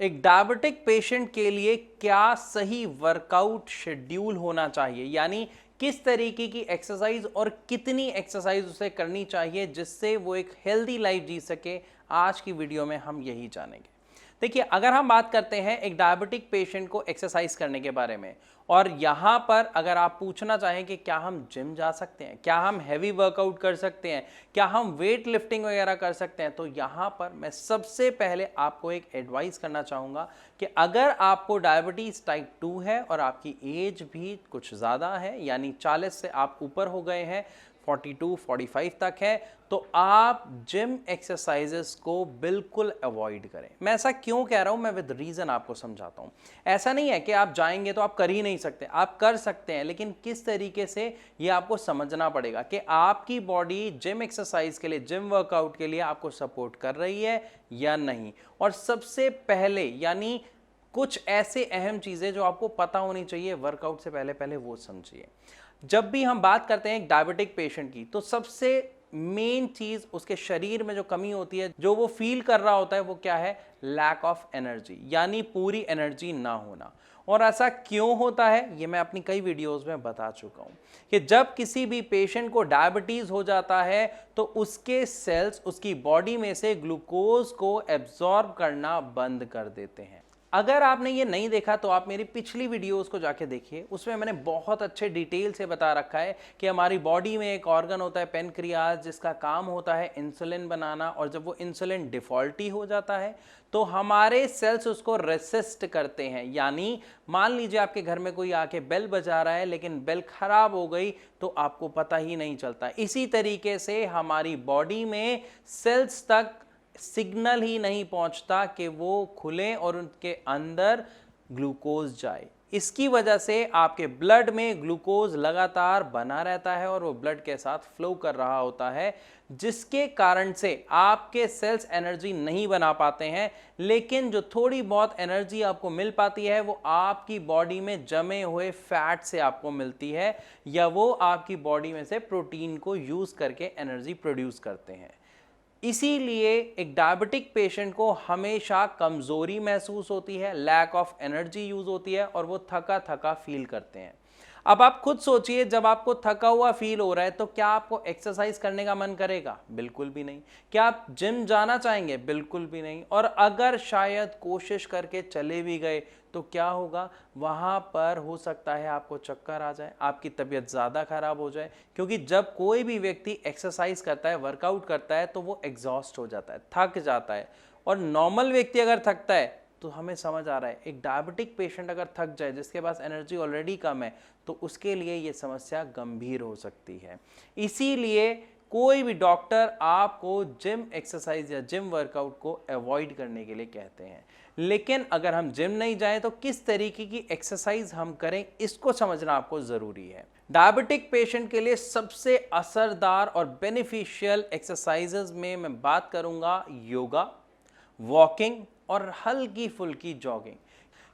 एक diabetic patient के लिए क्या सही वर्कआउट शेड्यूल होना चाहिए, यानी किस तरीके की एक्सरसाइज और कितनी एक्सरसाइज उसे करनी चाहिए जिससे वो एक हेल्दी लाइफ जी सके। आज की वीडियो में हम यही जानेंगे। देखिए, अगर हम बात करते हैं एक डायबिटिक पेशेंट को एक्सरसाइज करने के बारे में, और यहाँ पर अगर आप पूछना चाहें कि क्या हम जिम जा सकते हैं, क्या हम हैवी वर्कआउट कर सकते हैं, क्या हम वेट लिफ्टिंग वगैरह कर सकते हैं, तो यहाँ पर मैं सबसे पहले आपको एक एडवाइस करना चाहूँगा कि अगर आपको डायबिटीज़ टाइप 2 है और आपकी एज भी कुछ ज़्यादा है, यानी 40 से आप ऊपर हो गए हैं, 42-45 तक है, तो आप जिम एक्सरसाइजेस को बिल्कुल अवॉइड करें। मैं ऐसा क्यों कह रहा हूं, मैं विद रीजन आपको समझाता हूं। ऐसा नहीं है कि आप जाएंगे तो आप कर ही नहीं सकते, आप कर सकते हैं, लेकिन किस तरीके से ये आपको समझना पड़ेगा कि आपकी बॉडी जिम एक्सरसाइज के लिए, जिम वर्कआउट के लिए आपको सपोर्ट कर रही है या नहीं। और सबसे पहले यानी कुछ ऐसे अहम चीजें जो आपको पता होनी चाहिए वर्कआउट से पहले पहले, वो समझिए। जब भी हम बात करते हैं एक डायबिटिक पेशेंट की, तो सबसे मेन चीज उसके शरीर में जो कमी होती है, जो वो फील कर रहा होता है, वो क्या है? लैक ऑफ एनर्जी, यानी पूरी एनर्जी ना होना। और ऐसा क्यों होता है ये मैं अपनी कई वीडियोस में बता चुका हूं कि जब किसी भी पेशेंट को डायबिटीज हो जाता है तो उसके सेल्स उसकी बॉडी में से ग्लूकोज को एब्जॉर्ब करना बंद कर देते हैं। अगर आपने ये नहीं देखा तो आप मेरी पिछली वीडियोस को जाके देखिए, उसमें मैंने बहुत अच्छे डिटेल से बता रखा है कि हमारी बॉडी में एक ऑर्गन होता है पेनक्रियाज, जिसका काम होता है इंसुलिन बनाना, और जब वो इंसुलिन डिफॉल्टी हो जाता है तो हमारे सेल्स उसको रेसिस्ट करते हैं। यानी मान लीजिए आपके घर में कोई आके बेल बजा रहा है, लेकिन बेल खराब हो गई तो आपको पता ही नहीं चलता। इसी तरीके से हमारी बॉडी में सेल्स तक सिग्नल ही नहीं पहुंचता कि वो खुले और उनके अंदर ग्लूकोज जाए। इसकी वजह से आपके ब्लड में ग्लूकोज लगातार बना रहता है और वो ब्लड के साथ फ्लो कर रहा होता है, जिसके कारण से आपके सेल्स एनर्जी नहीं बना पाते हैं। लेकिन जो थोड़ी बहुत एनर्जी आपको मिल पाती है वो आपकी बॉडी में जमे हुए फैट से आपको मिलती है, या वो आपकी बॉडी में से प्रोटीन को यूज करके एनर्जी प्रोड्यूस करते हैं। इसीलिए एक डायबिटिक पेशेंट को हमेशा कमजोरी महसूस होती है, लैक ऑफ एनर्जी यूज होती है, और वो थका थका फील करते हैं। अब आप खुद सोचिए, जब आपको थका हुआ फील हो रहा है तो क्या आपको एक्सरसाइज करने का मन करेगा? बिल्कुल भी नहीं। क्या आप जिम जाना चाहेंगे? बिल्कुल भी नहीं। और अगर शायद कोशिश करके चले भी गए तो क्या होगा? वहां पर हो सकता है आपको चक्कर आ जाए, आपकी तबीयत ज़्यादा खराब हो जाए, क्योंकि जब कोई भी व्यक्ति एक्सरसाइज करता है, वर्कआउट करता है, तो वो एग्जॉस्ट हो जाता है, थक जाता है। और नॉर्मल व्यक्ति अगर थकता है तो हमें समझ आ रहा है, एक डायबिटिक पेशेंट अगर थक जाए, जिसके पास एनर्जी ऑलरेडी कम है, तो उसके लिए ये समस्या गंभीर हो सकती है। इसीलिए कोई भी डॉक्टर आपको जिम एक्सरसाइज या जिम वर्कआउट को अवॉइड करने के लिए कहते हैं। लेकिन अगर हम जिम नहीं जाएं तो किस तरीके की एक्सरसाइज हम करें, इसको समझना आपको ज़रूरी है। डायबिटिक पेशेंट के लिए सबसे असरदार और बेनिफिशियल एक्सरसाइजेज में मैं बात करूंगा योगा, वॉकिंग और हल्की फुल्की जॉगिंग,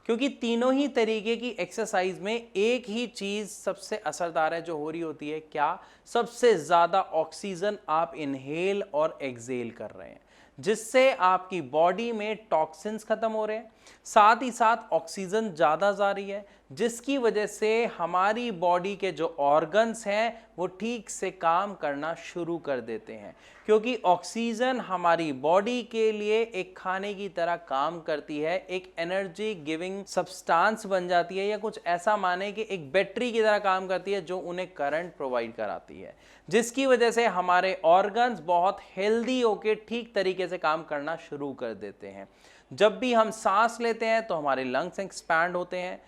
क्योंकि तीनों ही तरीके की एक्सरसाइज में एक ही चीज सबसे असरदार है जो हो रही होती है, क्या? सबसे ज्यादा ऑक्सीजन आप इनहेल और एक्सहेल कर रहे हैं, जिससे आपकी बॉडी में टॉक्सिन्स खत्म हो रहे हैं, साथ ही साथ ऑक्सीजन ज़्यादा जा रही है, जिसकी वजह से हमारी बॉडी के जो ऑर्गन्स हैं वो ठीक से काम करना शुरू कर देते हैं। क्योंकि ऑक्सीजन हमारी बॉडी के लिए एक खाने की तरह काम करती है, एक एनर्जी गिविंग सब्सटेंस बन जाती है, या कुछ ऐसा माने कि एक बैटरी की तरह काम करती है जो उन्हें करंट प्रोवाइड कराती है, जिसकी वजह से हमारे ऑर्गन्स बहुत हेल्दी होकर ठीक तरीके से काम करना शुरू कर देते हैं। जब भी हम सांस लेते हैं तो हमारे लंग्स एक्सपैंड होते हैं,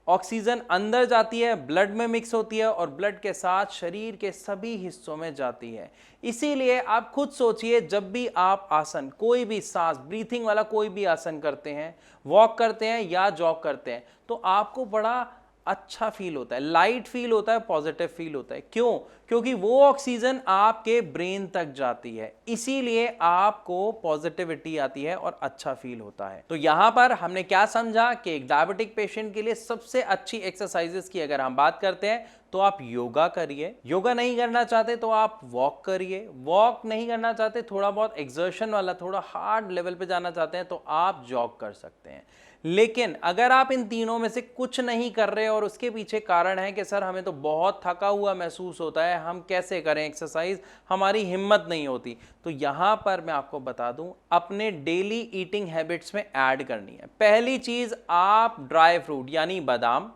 ऑक्सीजन अंदर जाती है, ब्लड में मिक्स होती है और ब्लड के साथ शरीर के सभी हिस्सों में जाती है। इसीलिए आप खुद सोचिए, जब भी आप आसन, कोई भी सांस ब्रीथिंग वाला कोई भी आसन करते हैं, वॉक करते हैं या जॉग करते हैं, तो आपको बड़ा अच्छा फील होता है, लाइट फील होता है, पॉजिटिव फील होता है। क्यों? क्योंकि वो ऑक्सीजन आपके ब्रेन तक जाती है, इसीलिए आपको पॉजिटिविटी आती है और अच्छा फील होता है। तो यहां पर हमने क्या समझा कि एक डायबिटिक पेशेंट के लिए सबसे अच्छी एक्सरसाइजेस की अगर हम बात करते हैं तो आप योगा करिए, योगा नहीं करना चाहते तो आप वॉक करिए, वॉक नहीं करना चाहते, थोड़ा बहुत एक्सर्शन वाला थोड़ा हार्ड लेवल पे जाना चाहते हैं तो आप जॉग कर सकते हैं। लेकिन अगर आप इन तीनों में से कुछ नहीं कर रहे और उसके पीछे कारण है कि सर हमें तो बहुत थका हुआ महसूस होता है, हम कैसे करें एक्सरसाइज, हमारी हिम्मत नहीं होती, तो यहां पर मैं आपको बता दूं अपने डेली ईटिंग हैबिट्स में ऐड करनी है। पहली चीज, आप ड्राई फ्रूट यानी बादाम,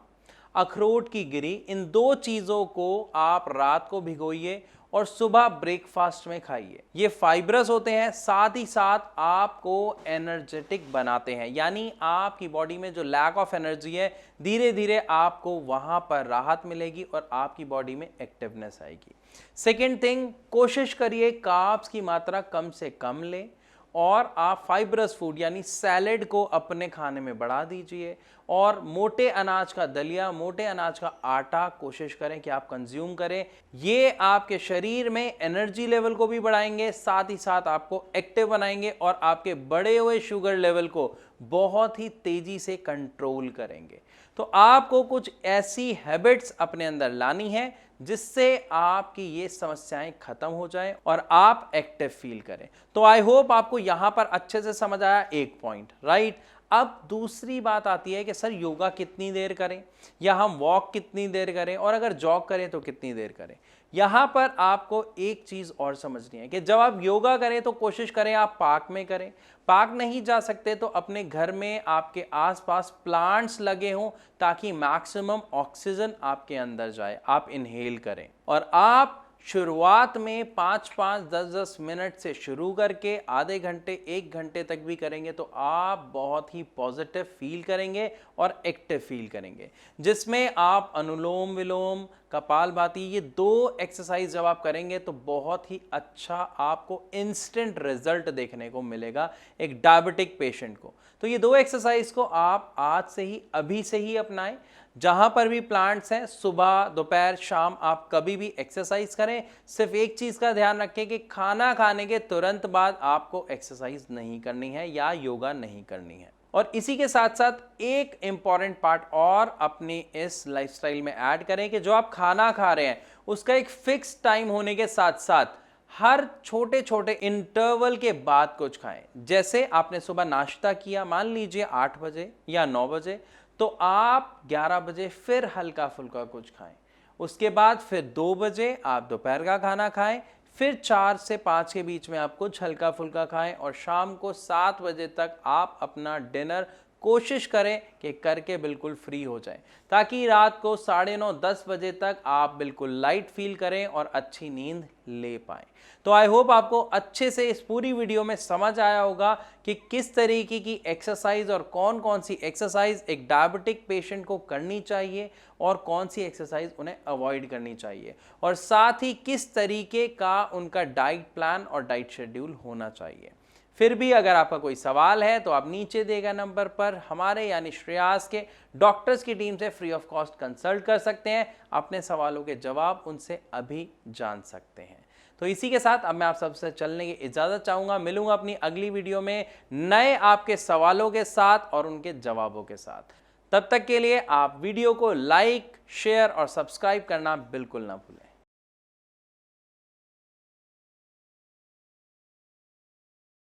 अखरोट की गिरी, इन दो चीजों को आप रात को भिगोइए और सुबह ब्रेकफास्ट में खाइए। ये फाइब्रस होते हैं, साथ ही साथ आपको एनर्जेटिक बनाते हैं, यानी आपकी बॉडी में जो लैक ऑफ एनर्जी है धीरे धीरे आपको वहां पर राहत मिलेगी और आपकी बॉडी में एक्टिवनेस आएगी। सेकेंड थिंग, कोशिश करिए कार्ब्स की मात्रा कम से कम लें और आप फाइब्रस फूड यानी सैलेड को अपने खाने में बढ़ा दीजिए और मोटे अनाज का दलिया, मोटे अनाज का आटा कोशिश करें कि आप कंज्यूम करें। ये आपके शरीर में एनर्जी लेवल को भी बढ़ाएंगे, साथ ही साथ आपको एक्टिव बनाएंगे और आपके बढ़े हुए शुगर लेवल को बहुत ही तेजी से कंट्रोल करेंगे। तो आपको कुछ ऐसी हैबिट्स अपने अंदर लानी है जिससे आपकी ये समस्याएं खत्म हो जाएं और आप एक्टिव फील करें। तो आई होप आपको यहां पर अच्छे से समझ आया एक पॉइंट, राइट। अब दूसरी बात आती है कि सर योगा कितनी देर करें या हम वॉक कितनी देर करें और अगर जॉग करें तो कितनी देर करें। यहां पर आपको एक चीज और समझनी है कि जब आप योगा करें तो कोशिश करें आप पार्क में करें, पार्क नहीं जा सकते तो अपने घर में आपके आसपास प्लांट्स लगे हों ताकि मैक्सिमम ऑक्सीजन आपके अंदर जाए, आप इनहेल करें। और आप शुरुआत में 5-5, 10-10 मिनट से शुरू करके आधे घंटे 1 घंटे तक भी करेंगे तो आप बहुत ही पॉजिटिव फील करेंगे और एक्टिव फील करेंगे, जिसमें आप अनुलोम विलोम, कपालभाति, ये 2 एक्सरसाइज जब आप करेंगे तो बहुत ही अच्छा आपको इंस्टेंट रिजल्ट देखने को मिलेगा एक डायबिटिक पेशेंट को। तो ये 2 एक्सरसाइज को आप आज से ही, अभी से ही अपनाएं। जहां पर भी प्लांट्स हैं, सुबह दोपहर शाम आप कभी भी एक्सरसाइज करें। सिर्फ एक चीज का ध्यान रखें कि खाना खाने के तुरंत बाद आपको एक्सरसाइज नहीं करनी है या योगा नहीं करनी है। और इसी के साथ साथ एक इंपॉर्टेंट पार्ट और अपनी इस लाइफस्टाइल में ऐड करें कि जो आप खाना खा रहे हैं उसका एक फिक्स टाइम होने के साथ साथ हर छोटे छोटे इंटरवल के बाद कुछ खाएं। जैसे आपने सुबह नाश्ता किया, मान लीजिए 8 बजे या 9 बजे, तो आप 11 बजे फिर हल्का फुल्का कुछ खाएं। उसके बाद फिर 2 बजे आप दोपहर का खाना खाएं, फिर 4 से 5 के बीच में आप कुछ हल्का फुल्का खाएं और शाम को 7 बजे तक आप अपना डिनर कोशिश करें कि करके बिल्कुल फ्री हो जाएं, ताकि रात को 9:30-10 बजे तक आप बिल्कुल लाइट फील करें और अच्छी नींद ले पाएं। तो आई होप आपको अच्छे से इस पूरी वीडियो में समझ आया होगा कि किस तरीके की एक्सरसाइज और कौन कौन सी एक्सरसाइज एक डायबिटिक पेशेंट को करनी चाहिए और कौन सी एक्सरसाइज उन्हें अवॉइड करनी चाहिए, और साथ ही किस तरीके का उनका डाइट प्लान और डाइट शेड्यूल होना चाहिए। फिर भी अगर आपका कोई सवाल है तो आप नीचे दिए गए नंबर पर हमारे यानी श्रेयास के डॉक्टर्स की टीम से फ्री ऑफ कॉस्ट कंसल्ट कर सकते हैं, अपने सवालों के जवाब उनसे अभी जान सकते हैं। तो इसी के साथ अब मैं आप सबसे चलने की इजाज़त चाहूँगा। मिलूंगा अपनी अगली वीडियो में नए आपके सवालों के साथ और उनके जवाबों के साथ। तब तक के लिए आप वीडियो को लाइक, शेयर और सब्सक्राइब करना बिल्कुल ना भूलें।